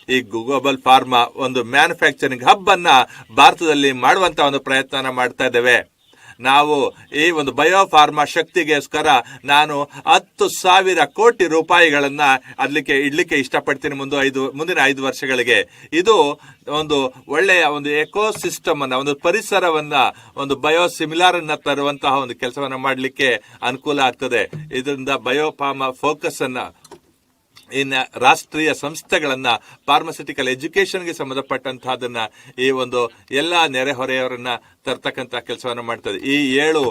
ಈ global pharma ಒಂದು manufacturing hub ಅನ್ನ ಭಾರತದಲ್ಲಿ ಮಾಡುವಂತ ಒಂದು ಪ್ರಯತ್ನ ಮಾಡ್ತಾ ಇದ್ದೇವೆ. ನಾವು ಈ ಒಂದು ಬಯೋಫಾರ್ಮಾ ಶಕ್ತಿಗೋಸ್ಕರ ನಾನು 10,000 ಕೋಟಿ ರೂಪಾಯಿಗಳನ್ನ ಇಡ್ಲಿಕ್ಕೆ ಇಷ್ಟಪಡ್ತೀನಿ ಮುಂದಿನ 5 ವರ್ಷಗಳಿಗೆ. ಇದು ಒಂದು ಒಳ್ಳೆಯ ಒಂದು ಎಕೋಸಿಸ್ಟಮ್ ಅನ್ನ, ಒಂದು ಪರಿಸರವನ್ನ, ಒಂದು ಬಯೋಸಿಮಿಲಾರ್ ಅನ್ನ ತರುವಂತಹ ಒಂದು ಕೆಲಸವನ್ನ ಮಾಡಲಿಕ್ಕೆ ಅನುಕೂಲ ಆಗ್ತದೆ. ಇದರಿಂದ ಬಯೋಫಾರ್ಮಾ ಫೋಕಸ್ ಅನ್ನ ಇನ್ನು ರಾಷ್ಟ್ರೀಯ ಸಂಸ್ಥೆಗಳನ್ನ ಫಾರ್ಮಸ್ಯೂಟಿಕಲ್ ಎಜುಕೇಶನ್ಗೆ ಸಂಬಂಧಪಟ್ಟಂತಹದನ್ನ ಈ ಒಂದು ಎಲ್ಲ ನೆರೆಹೊರೆಯವರನ್ನ ತರ್ತಕ್ಕಂಥ ಕೆಲಸವನ್ನ ಮಾಡ್ತದೆ. ಈ 7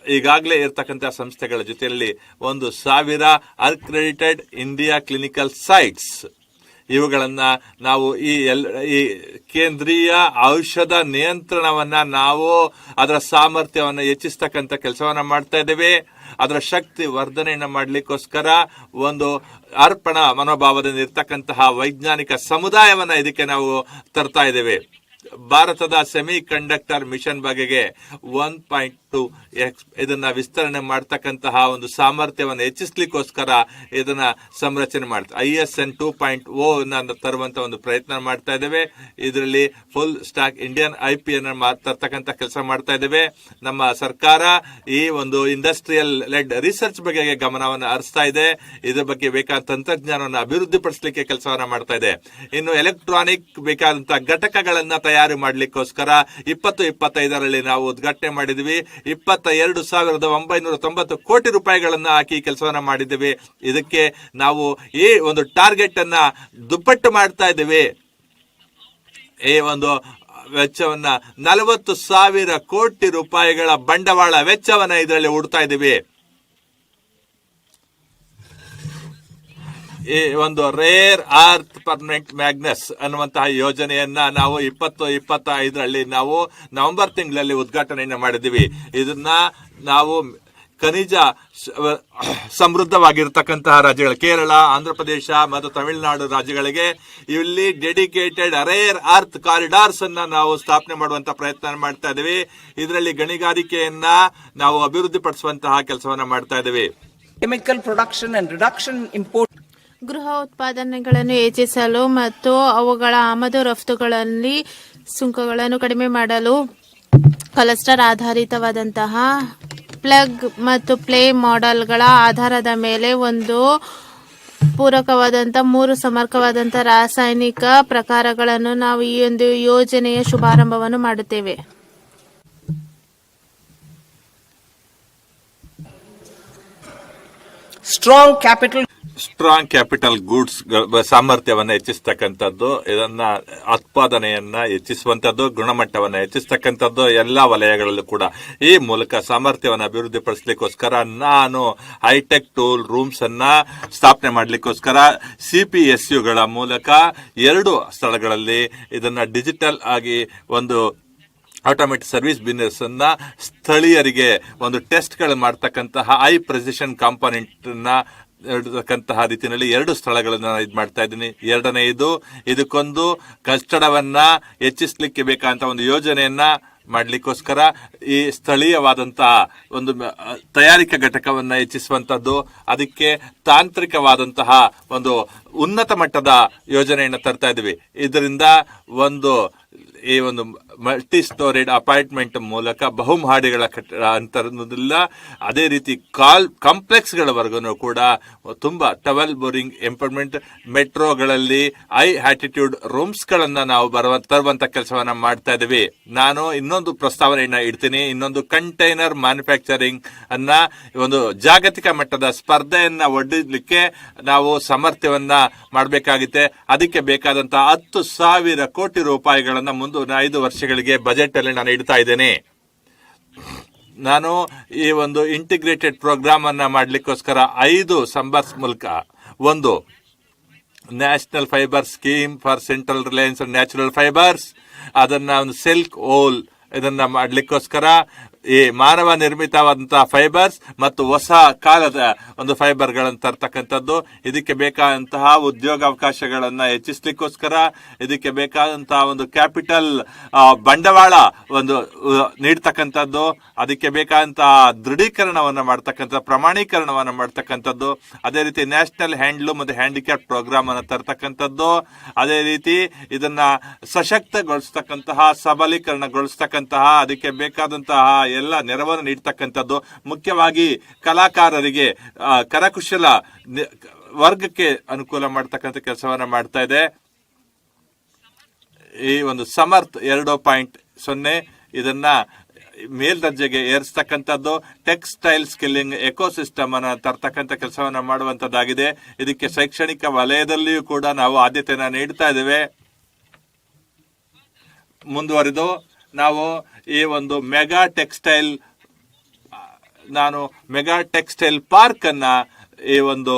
ಈಗಾಗಲೇ ಇರತಕ್ಕಂಥ ಸಂಸ್ಥೆಗಳ ಜೊತೆಯಲ್ಲಿ 1,000 ಅಕ್ರೆಡಿಟೆಡ್ ಇಂಡಿಯಾ ಕ್ಲಿನಿಕಲ್ ಸೈಟ್ಸ್, ಇವುಗಳನ್ನ ನಾವು ಈ ಕೇಂದ್ರೀಯ ಔಷಧ ನಿಯಂತ್ರಣವನ್ನ ನಾವು ಅದರ ಸಾಮರ್ಥ್ಯವನ್ನು ಹೆಚ್ಚಿಸ್ತಕ್ಕಂಥ ಕೆಲಸವನ್ನ ಮಾಡ್ತಾ ಇದ್ದೇವೆ. ಅದರ ಶಕ್ತಿ ವರ್ಧನೆಯನ್ನ ಮಾಡಲಿಕ್ಕೋಸ್ಕರ ಒಂದು ಅರ್ಪಣಾ ಮನೋಭಾವದಿಂದ ಇರ್ತಕ್ಕಂತಹ ವೈಜ್ಞಾನಿಕ ಸಮುದಾಯವನ್ನ ಇದಕ್ಕೆ ನಾವು ತರ್ತಾ ಇದ್ದೇವೆ. ಭಾರತದ ಸೆಮಿ ಕಂಡಕ್ಟರ್ ಮಿಷನ್ ಬಗೆಗೆ 1.2x ಇದನ್ನ ವಿಸ್ತರಣೆ ಮಾಡತಕ್ಕಂತಹ ಒಂದು ಸಾಮರ್ಥ್ಯವನ್ನು ಹೆಚ್ಚಿಸ್ಲಿಕ್ಕೋಸ್ಕರ ಇದನ್ನ ಸಂರಚನೆ ಮಾಡ್ತಾ ISN 2.0 ತರುವಂತ ಒಂದು ಪ್ರಯತ್ನ ಮಾಡ್ತಾ ಇದ್ದೇವೆ. ಇದರಲ್ಲಿ ಫುಲ್ ಸ್ಟಾಕ್ ಇಂಡಿಯನ್ IP ಅನ್ನು ತರ್ತಕ್ಕಂಥ ಕೆಲಸ ಮಾಡ್ತಾ ಇದ್ದೇವೆ. ನಮ್ಮ ಸರ್ಕಾರ ಈ ಒಂದು ಇಂಡಸ್ಟ್ರಿಯಲ್ ಲೆಡ್ ರಿಸರ್ಚ್ ಬಗೆಗೆ ಗಮನವನ್ನು ಹರಿಸ್ತಾ ಇದೆ. ಇದ್ರ ಬಗ್ಗೆ ಬೇಕಾದ ತಂತ್ರಜ್ಞಾನವನ್ನು ಅಭಿವೃದ್ಧಿಪಡಿಸಲಿಕ್ಕೆ ಕೆಲಸವನ್ನ ಮಾಡ್ತಾ ಇದೆ. ಇನ್ನು ಎಲೆಕ್ಟ್ರಾನಿಕ್ ಬೇಕಾದಂತಹ ಘಟಕಗಳನ್ನ ತಯಾರಿ ಮಾಡಲಿಕ್ಕೋಸ್ಕರ 2025ರಲ್ಲಿ ನಾವು ಉದ್ಘಾಟನೆ ಮಾಡಿದ್ವಿ. 22,990 ಕೋಟಿ ರೂಪಾಯಿಗಳನ್ನ ಹಾಕಿ ಕೆಲಸವನ್ನ ಮಾಡಿದ್ದೇವೆ. ಇದಕ್ಕೆ ನಾವು ಈ ಒಂದು ಟಾರ್ಗೆಟ್ ಅನ್ನ ದುಪ್ಪಟ್ಟು ಮಾಡ್ತಾ ಇದ್ದೇವೆ. ಈ ಒಂದು ವೆಚ್ಚವನ್ನ 40,000 ಕೋಟಿ ರೂಪಾಯಿಗಳ ಬಂಡವಾಳ ವೆಚ್ಚವನ್ನ ಇದರಲ್ಲಿ ಹೂಡ್ತಾ ಇದ್ದೀವಿ. ಈ ಒಂದು ರೇರ್ ಅರ್ತ್ ಪರ್ಮನೆಂಟ್ ಮ್ಯಾಗ್ನಸ್ ಅನ್ನುವಂತಹ ಯೋಜನೆಯನ್ನ ನಾವು 2025ರಲ್ಲಿ ನಾವು ನವೆಂಬರ್ ತಿಂಗಳಲ್ಲಿ ಉದ್ಘಾಟನೆಯನ್ನ ಮಾಡಿದ್ದೀವಿ. ಇದನ್ನ ನಾವು ಖನಿಜ ಸಮೃದ್ಧವಾಗಿರ್ತಕ್ಕಂತಹ ರಾಜ್ಯಗಳು ಕೇರಳ, ಆಂಧ್ರ ಪ್ರದೇಶ ಮತ್ತು ತಮಿಳುನಾಡು ರಾಜ್ಯಗಳಿಗೆ ಇಲ್ಲಿ ಡೆಡಿಕೇಟೆಡ್ ರೇರ್ ಅರ್ತ್ ಕಾರಿಡಾರ್ಸ್ ಅನ್ನ ನಾವು ಸ್ಥಾಪನೆ ಮಾಡುವಂತ ಪ್ರಯತ್ನ ಮಾಡ್ತಾ ಇದ್ದೀವಿ. ಇದರಲ್ಲಿ ಗಣಿಗಾರಿಕೆಯನ್ನ ನಾವು ಅಭಿವೃದ್ಧಿಪಡಿಸುವಂತಹ ಕೆಲಸವನ್ನ ಮಾಡ್ತಾ ಇದ್ದೀವಿ. Chemical production and reduction import ಗೃಹ ಉತ್ಪಾದನೆಗಳನ್ನು ಹೆಚ್ಚಿಸಲು ಮತ್ತು ಅವುಗಳ ಆಮದು ರಫ್ತುಗಳಲ್ಲಿ ಸುಂಕಗಳನ್ನು ಕಡಿಮೆ ಮಾಡಲು ಕ್ಲಸ್ಟರ್ ಆಧಾರಿತವಾದಂತಹ ಪ್ಲಗ್ ಮತ್ತು ಪ್ಲೇ ಮಾಡೆಲ್ಗಳ ಆಧಾರದ ಮೇಲೆ ಒಂದು ಪೂರಕವಾದಂಥ 3 ಸಮರ್ಪಕವಾದಂಥ ರಾಸಾಯನಿಕ ಪ್ರಕಾರಗಳನ್ನು ನಾವು ಈ ಒಂದು ಯೋಜನೆಯ ಶುಭಾರಂಭವನ್ನು ಮಾಡುತ್ತೇವೆ. ಸ್ಟ್ರಾಂಗ್ ಕ್ಯಾಪಿಟಲ್ ಗೂಡ್ಸ್ ಸಾಮರ್ಥ್ಯವನ್ನು ಹೆಚ್ಚಿಸ್ತಕ್ಕಂಥದ್ದು, ಇದನ್ನ ಉತ್ಪಾದನೆಯನ್ನ ಹೆಚ್ಚಿಸುವಂತದ್ದು, ಗುಣಮಟ್ಟವನ್ನು ಹೆಚ್ಚಿಸ್ತಕ್ಕಂಥದ್ದು ಎಲ್ಲಾ ವಲಯಗಳಲ್ಲೂ ಕೂಡ ಈ ಮೂಲಕ ಸಾಮರ್ಥ್ಯವನ್ನು ಅಭಿವೃದ್ಧಿಪಡಿಸಲಿಕ್ಕೋಸ್ಕರ ನಾನು ಹೈಟೆಕ್ ಟೂಲ್ ರೂಮ್ಸ್ ಅನ್ನ ಸ್ಥಾಪನೆ ಮಾಡಲಿಕ್ಕೋಸ್ಕರ CPSUಗಳ ಮೂಲಕ 2 ಸ್ಥಳಗಳಲ್ಲಿ ಇದನ್ನ ಡಿಜಿಟಲ್ ಆಗಿ ಒಂದು ಆಟೋಮೇಟಿಕ್ ಸರ್ವಿಸ್ ಬಿಸಿನೆಸ್ ಅನ್ನ ಸ್ಥಳೀಯರಿಗೆ ಒಂದು ಟೆಸ್ಟ್ ಗಳು ಮಾಡ್ತಕ್ಕಂತಹ ಹೈ ಪ್ರೆಸಿಷನ್ ಕಾಂಪೋನೆಂಟ್ ಇರತಕ್ಕಂತಹ ರೀತಿಯಲ್ಲಿ 2 ಸ್ಥಳಗಳನ್ನ ಮಾಡ್ತಾ ಇದ್ದೀನಿ. ಎರಡನೆಯದು ಇದಕ್ಕೊಂದು ಕಟ್ಟಡವನ್ನ ಹೆಚ್ಚಿಸಲಿಕ್ಕೆ ಬೇಕಾದಂತ ಒಂದು ಯೋಜನೆಯನ್ನ ಮಾಡ್ಲಿಕ್ಕೋಸ್ಕರ ಈ ಸ್ಥಳೀಯವಾದಂತಹ ಒಂದು ತಯಾರಿಕಾ ಘಟಕವನ್ನ ಹೆಚ್ಚಿಸುವಂತದ್ದು, ಅದಕ್ಕೆ ತಾಂತ್ರಿಕವಾದಂತಹ ಒಂದು ಉನ್ನತ ಮಟ್ಟದ ಯೋಜನೆಯನ್ನು ತರ್ತಾ ಇದ್ದೀವಿ. ಇದರಿಂದ ಈ ಒಂದು ಮಲ್ಟಿ ಸ್ಟೋರೇಡ್ ಅಪಾರ್ಟ್ಮೆಂಟ್ ಮೂಲಕ ಬಹುಮಹಡಿಗಳ ಕಟ್ಟಡ ಅಂತರದಿಲ್ಲ, ಅದೇ ರೀತಿ ಕಾಂಪ್ಲೆಕ್ಸ್ ಗಳವರೆಗೂ ಕೂಡ ತುಂಬಾ ಟವೆಲ್ ಬೋರಿಂಗ್ ಎಂಪರ್ಮೆಂಟ್, ಮೆಟ್ರೋಗಳಲ್ಲಿ ಹೈ ಆಟಿಟ್ಯೂಡ್ ರೂಮ್ಸ್ ಗಳನ್ನ ನಾವು ತರುವಂತ ಕೆಲಸವನ್ನ ಮಾಡ್ತಾ ಇದ್ದೀವಿ. ನಾನು ಇನ್ನೊಂದು ಪ್ರಸ್ತಾವನೆಯನ್ನ ಇಡ್ತೀನಿ. ಇನ್ನೊಂದು ಕಂಟೈನರ್ ಮ್ಯಾನುಫ್ಯಾಕ್ಚರಿಂಗ್ ಅನ್ನ ಒಂದು ಜಾಗತಿಕ ಮಟ್ಟದ ಸ್ಪರ್ಧೆಯನ್ನ ಒಡ್ಡಲಿಕ್ಕೆ ನಾವು ಸಾಮರ್ಥ್ಯವನ್ನ ಮಾಡಬೇಕಾಗುತ್ತೆ. ಅದಕ್ಕೆ ಬೇಕಾದಂತಹ 10,000 ಕೋಟಿ ರೂಪಾಯಿಗಳನ್ನ ಮುಂದಿನ 5 ವರ್ಷಗಳಿಗೆ ಬಜೆಟ್ ಅಲ್ಲಿ ನಾನು ಇಡ್ತಾ ಇದ್ದೇನೆ. ನಾನು ಈ ಒಂದು ಇಂಟಿಗ್ರೇಟೆಡ್ ಪ್ರೋಗ್ರಾಮ್ ಅನ್ನ ಮಾಡ್ಲಿಕ್ಕೋಸ್ಕರ 5 ಸಂಬರ್ಸ್ ಮೂಲಕ, ಒಂದು national fibre scheme for central Reliance natural fibres, ಅದನ್ನ ಒಂದು ಸಿಲ್ಕ್ ಓಲ್ ಇದನ್ನ ಮಾಡ್ಲಿಕ್ಕೋಸ್ಕರ ಈ ಮಾನವ ನಿರ್ಮಿತವಾದಂತಹ ಫೈಬರ್ಸ್ ಮತ್ತು ಹೊಸ ಕಾಲದ ಒಂದು ಫೈಬರ್ಗಳನ್ನು ತರ್ತಕ್ಕಂಥದ್ದು, ಇದಕ್ಕೆ ಬೇಕಾದಂತಹ ಉದ್ಯೋಗಾವಕಾಶಗಳನ್ನ ಹೆಚ್ಚಿಸ್ಲಿಕ್ಕೋಸ್ಕರ, ಇದಕ್ಕೆ ಬೇಕಾದಂತಹ ಒಂದು ಕ್ಯಾಪಿಟಲ್ ಬಂಡವಾಳ ಒಂದು ನೀಡ್ತಕ್ಕಂಥದ್ದು, ಅದಕ್ಕೆ ಬೇಕಾದಂತಹ ದೃಢೀಕರಣವನ್ನ ಮಾಡ್ತಕ್ಕಂಥ ಪ್ರಮಾಣೀಕರಣವನ್ನ ಮಾಡ್ತಕ್ಕಂಥದ್ದು, ಅದೇ ರೀತಿ ನ್ಯಾಷನಲ್ ಹ್ಯಾಂಡ್ಲೂಮ್ ಮತ್ತು ಹ್ಯಾಂಡಿಕ್ಯಾಪ್ ಪ್ರೋಗ್ರಾಮ್ ಅನ್ನು ತರ್ತಕ್ಕಂಥದ್ದು, ಅದೇ ರೀತಿ ಇದನ್ನ ಸಶಕ್ತಗೊಳಿಸ್ತಕ್ಕಂತಹ ಸಬಲೀಕರಣಗೊಳಿಸ್ತಕ್ಕಂತಹ ಅದಕ್ಕೆ ಬೇಕಾದಂತಹ ಎಲ್ಲ ನೆರವನ್ನು ನೀಡ್ತಕ್ಕಂಥದ್ದು, ಮುಖ್ಯವಾಗಿ ಕಲಾಕಾರರಿಗೆ ಕರಕುಶಲ ವರ್ಗಕ್ಕೆ ಅನುಕೂಲ ಮಾಡ್ತಕ್ಕಂಥ ಕೆಲಸವನ್ನ ಮಾಡ್ತಾ ಇದೆ. ಈ ಒಂದು ಸಮರ್ಥ್ 2.0 ಇದನ್ನ ಮೇಲ್ದರ್ಜೆಗೆ ಏರಿಸ್ತಕ್ಕಂಥದ್ದು, ಟೆಕ್ಸ್ಟೈಲ್ ಸ್ಕಿಲ್ಲಿಂಗ್ ಎಕೋಸಿಸ್ಟಮ್ ಅನ್ನ ತರ್ತಕ್ಕಂಥ ಕೆಲಸವನ್ನ ಮಾಡುವಂತದ್ದಾಗಿದೆ. ಇದಕ್ಕೆ ಶೈಕ್ಷಣಿಕ ವಲಯದಲ್ಲಿಯೂ ಕೂಡ ನಾವು ಆದ್ಯತೆಯನ್ನ ನೀಡ್ತಾ ಇದ್ದೇವೆ. ಮುಂದುವರಿದು ನಾವು ಈ ಒಂದು ಮೆಗಾ ಟೆಕ್ಸ್ಟೈಲ್ ಪಾರ್ಕ್ ಅನ್ನ ಈ ಒಂದು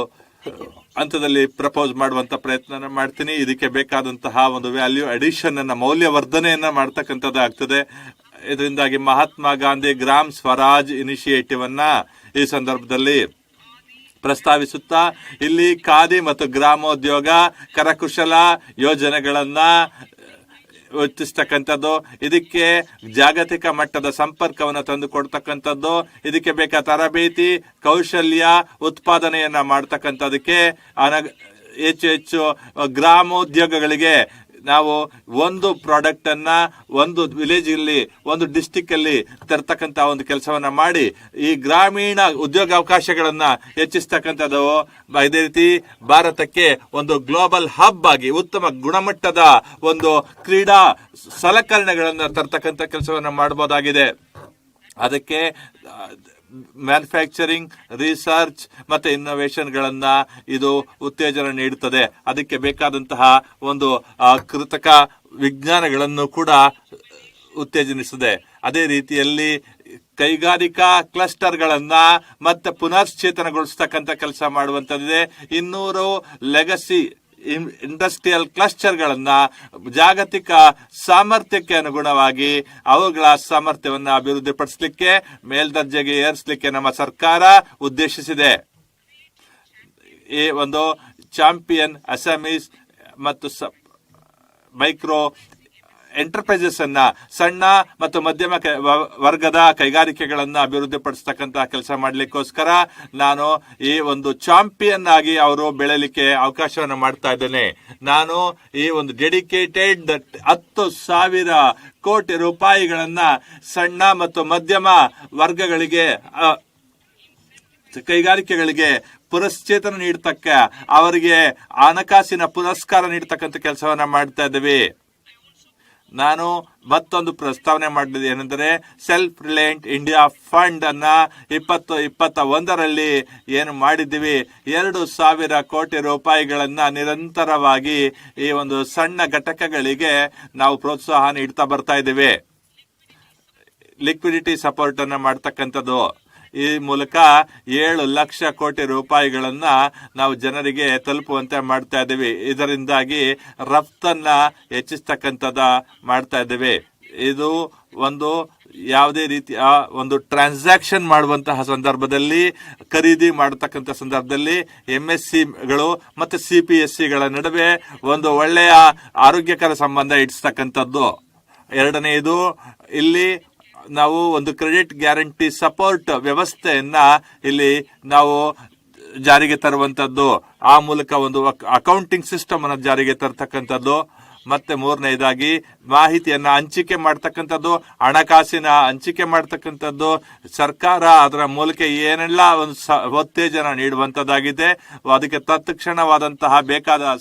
ಹಂತದಲ್ಲಿ ಪ್ರಪೋಸ್ ಮಾಡುವಂತ ಪ್ರಯತ್ನ ಮಾಡ್ತೀನಿ. ಇದಕ್ಕೆ ಬೇಕಾದಂತಹ ಒಂದು ವ್ಯಾಲ್ಯೂ ಅಡಿಷನ್ ಅನ್ನ ಮೌಲ್ಯವರ್ಧನೆಯನ್ನ ಮಾಡ್ತಕ್ಕಂಥದ್ದಾಗ್ತದೆ. ಇದರಿಂದಾಗಿ ಮಹಾತ್ಮ ಗಾಂಧಿ ಗ್ರಾಮ್ ಸ್ವರಾಜ್ ಇನಿಷಿಯೇಟಿವ್ ಅನ್ನ ಈ ಸಂದರ್ಭದಲ್ಲಿ ಪ್ರಸ್ತಾವಿಸುತ್ತಾ ಇಲ್ಲಿ ಖಾದಿ ಮತ್ತು ಗ್ರಾಮೋದ್ಯೋಗ ಕರಕುಶಲ ಯೋಜನೆಗಳನ್ನ ಹೆಚ್ಚಿಸ್ತಕ್ಕಂಥದ್ದು, ಇದಕ್ಕೆ ಜಾಗತಿಕ ಮಟ್ಟದ ಸಂಪರ್ಕವನ್ನು ತಂದು ಕೊಡ್ತಕ್ಕಂಥದ್ದು, ಇದಕ್ಕೆ ಬೇಕಾದ ತರಬೇತಿ ಕೌಶಲ್ಯ ಉತ್ಪಾದನೆಯನ್ನ ಮಾಡ್ತಕ್ಕಂಥದಕ್ಕೆ ಹೆಚ್ಚು ಗ್ರಾಮೋದ್ಯೋಗಗಳಿಗೆ ನಾವು ಒಂದು ಪ್ರಾಡಕ್ಟ್ ಅನ್ನ ಒಂದು ವಿಲೇಜ್ ಅಲ್ಲಿ ಒಂದು ಡಿಸ್ಟಿಕ್ ಅಲ್ಲಿ ತರ್ತಕ್ಕಂತ ಒಂದು ಕೆಲಸವನ್ನ ಮಾಡಿ ಈ ಗ್ರಾಮೀಣ ಉದ್ಯೋಗಾವಕಾಶಗಳನ್ನ ಹೆಚ್ಚಿಸ್ತಕ್ಕಂಥದ್ದು. ಇದೇ ರೀತಿ ಭಾರತಕ್ಕೆ ಒಂದು ಗ್ಲೋಬಲ್ ಹಬ್ ಆಗಿ ಉತ್ತಮ ಗುಣಮಟ್ಟದ ಒಂದು ಕ್ರೀಡಾ ಸಲಕರಣೆಗಳನ್ನ ತರ್ತಕ್ಕಂಥ ಕೆಲಸವನ್ನ ಮಾಡಬಹುದಾಗಿದೆ. ಅದಕ್ಕೆ ಮ್ಯಾನುಫ್ಯಾಕ್ಚರಿಂಗ್, ರಿಸರ್ಚ್ ಮತ್ತೆ ಇನ್ನೋವೇಷನ್ ಗಳನ್ನ ಇದು ಉತ್ತೇಜನ ನೀಡುತ್ತದೆ. ಅದಕ್ಕೆ ಬೇಕಾದಂತಹ ಒಂದು ಕೃತಕ ವಿಜ್ಞಾನಗಳನ್ನು ಕೂಡ ಉತ್ತೇಜನಿಸಿದೆ. ಅದೇ ರೀತಿಯಲ್ಲಿ ಕೈಗಾರಿಕಾ ಕ್ಲಸ್ಟರ್ಗಳನ್ನ ಮತ್ತೆ ಪುನಶ್ಚೇತನಗೊಳಿಸ್ತಕ್ಕಂಥ ಕೆಲಸ ಮಾಡುವಂತದ್ದಿದೆ. 200 ಲೆಗಸಿ ಇಂಡಸ್ಟ್ರಿಯಲ್ ಕ್ಲಸ್ಟರ್ಗಳನ್ನ ಜಾಗತಿಕ ಸಾಮರ್ಥ್ಯಕ್ಕೆ ಅನುಗುಣವಾಗಿ ಅವುಗಳ ಸಾಮರ್ಥ್ಯವನ್ನು ಅಭಿವೃದ್ಧಿಪಡಿಸಲಿಕ್ಕೆ ಮೇಲ್ದರ್ಜೆಗೆ ಏರಿಸಲಿಕ್ಕೆ ನಮ್ಮ ಸರ್ಕಾರ ಉದ್ದೇಶಿಸಿದೆ. ಈ ಒಂದು ಚಾಂಪಿಯನ್ ಅಸಮೀಸ್ ಮತ್ತು ಮೈಕ್ರೋ ಎಂಟರ್ಪ್ರೈಸಸ್ ಅನ್ನ ಸಣ್ಣ ಮತ್ತು ಮಧ್ಯಮ ವರ್ಗದ ಕೈಗಾರಿಕೆಗಳನ್ನ ಅಭಿವೃದ್ಧಿಪಡಿಸ್ತಕ್ಕಂತಹ ಕೆಲಸ ಮಾಡಲಿಕ್ಕೋಸ್ಕರ ನಾನು ಈ ಒಂದು ಚಾಂಪಿಯನ್ ಆಗಿ ಅವರು ಬೆಳೆಯಲಿಕ್ಕೆ ಅವಕಾಶವನ್ನು ಮಾಡ್ತಾ ಇದ್ದೇನೆ. ನಾನು ಈ ಒಂದು ಡೆಡಿಕೇಟೆಡ್ 10,000 ಕೋಟಿ ರೂಪಾಯಿಗಳನ್ನ ಸಣ್ಣ ಮತ್ತು ಮಧ್ಯಮ ವರ್ಗಗಳಿಗೆ ಕೈಗಾರಿಕೆಗಳಿಗೆ ಪುನಶ್ಚೇತನ ನೀಡತಕ್ಕ ಅವರಿಗೆ ಹಣಕಾಸಿನ ಪುರಸ್ಕಾರ ನೀಡತಕ್ಕಂಥ ಕೆಲಸವನ್ನ ಮಾಡ್ತಾ ಇದ್ದೇವೆ. ನಾನು ಮತ್ತೊಂದು ಪ್ರಸ್ತಾವನೆ ಮಾಡಿದೆ ಏನೆಂದರೆ ಸೆಲ್ಫ್ ರಿಲಯಂಟ್ ಇಂಡಿಯಾ ಫಂಡ್ ಅನ್ನ 2021ರಲ್ಲಿ ಏನು ಮಾಡಿದ್ದೀವಿ, 2,000 ಕೋಟಿ ರೂಪಾಯಿಗಳನ್ನ ನಿರಂತರವಾಗಿ ಈ ಒಂದು ಸಣ್ಣ ಘಟಕಗಳಿಗೆ ನಾವು ಪ್ರೋತ್ಸಾಹ ನೀಡ್ತಾ ಬರ್ತಾ ಇದ್ದೇವೆ. ಲಿಕ್ವಿಡಿಟಿ ಸಪೋರ್ಟ್ ಅನ್ನ ಮಾಡ್ತಕ್ಕಂಥದ್ದು. ಈ ಮೂಲಕ 7 ಲಕ್ಷ ಕೋಟಿ ರೂಪಾಯಿಗಳನ್ನ ನಾವು ಜನರಿಗೆ ತಲುಪುವಂತೆ ಮಾಡ್ತಾ ಇದ್ದೇವೆ. ಇದರಿಂದಾಗಿ ರಫ್ತನ್ನ ಹೆಚ್ಚಿಸ್ತಕ್ಕಂಥದ ಮಾಡ್ತಾ ಇದ್ದೇವೆ. ಇದು ಒಂದು ಯಾವುದೇ ರೀತಿಯ ಒಂದು ಟ್ರಾನ್ಸಾಕ್ಷನ್ ಮಾಡುವಂತಹ ಸಂದರ್ಭದಲ್ಲಿ, ಖರೀದಿ ಮಾಡತಕ್ಕಂಥ ಸಂದರ್ಭದಲ್ಲಿ MSCಗಳು ಮತ್ತು CPSCಗಳ ನಡುವೆ ಒಂದು ಒಳ್ಳೆಯ ಆರೋಗ್ಯಕರ ಸಂಬಂಧ ಇಡಿಸ್ತಕ್ಕಂಥದ್ದು. ಎರಡನೆಯದು, ಇಲ್ಲಿ ನಾವು ಒಂದು ಕ್ರೆಡಿಟ್ ಗ್ಯಾರಂಟಿ ಸಪೋರ್ಟ್ ವ್ಯವಸ್ಥೆಯನ್ನ ಇಲ್ಲಿ ನಾವು ಜಾರಿಗೆ ತರುವಂತದ್ದು, ಆ ಮೂಲಕ ಒಂದು ಅಕೌಂಟಿಂಗ್ ಸಿಸ್ಟಮ್ ಅನ್ನು ಜಾರಿಗೆ ತರ್ತಕ್ಕಂಥದ್ದು. ಮತ್ತೆ ಮೂರನೇದಾಗಿ ಮಾಹಿತಿಯನ್ನ ಹಂಚಿಕೆ ಮಾಡ್ತಕ್ಕಂಥದ್ದು, ಹಣಕಾಸಿನ ಹಂಚಿಕೆ ಮಾಡ್ತಕ್ಕಂಥದ್ದು. ಸರ್ಕಾರ ಅದರ ಮೂಲಕ ಏನೆಲ್ಲ ಒಂದು ಉತ್ತೇಜನ ನೀಡುವಂತದ್ದಾಗಿದೆ, ಅದಕ್ಕೆ ತತ್ಕ್ಷಣವಾದಂತಹ ಬೇಕಾದ